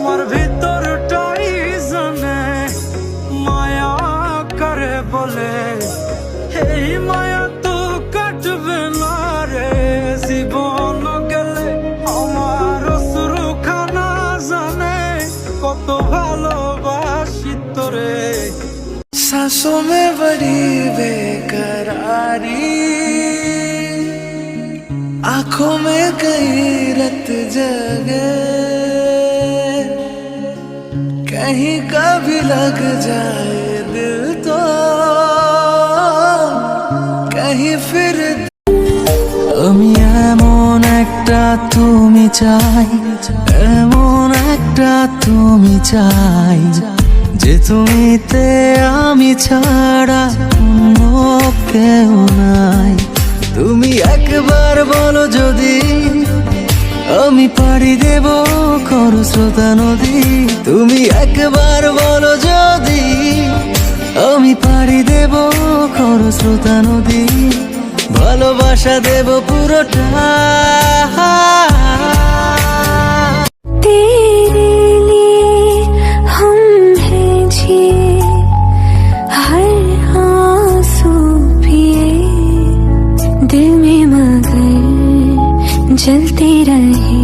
আমার ভিতরটাই জানে মায়া করে বলে, এই মায়া তো কাটবে না রে জীবন গেলে। আমার অশ্রুখানা জানে কত ভালোবাসি তোরে। सांसों में बड़ी बेकरारी, आंखों में कई रत जगे, कहीं कभी लग जाए दिल तो कहीं फिर। আমি এমন একটা তুমি চাই, এমন একটা তুমি চাই, যে তুমিতে আমি ছাড়া অন্য কেউ নাই। তুমি একবার বলো যদি আমি পাড়ি দেব খরস্রোতা নদী। তুমি একবার বলো যদি আমি পাড়ি দেব খরস্রোতা নদী। ভালোবাসা দেব পুরোটা। जलते रहे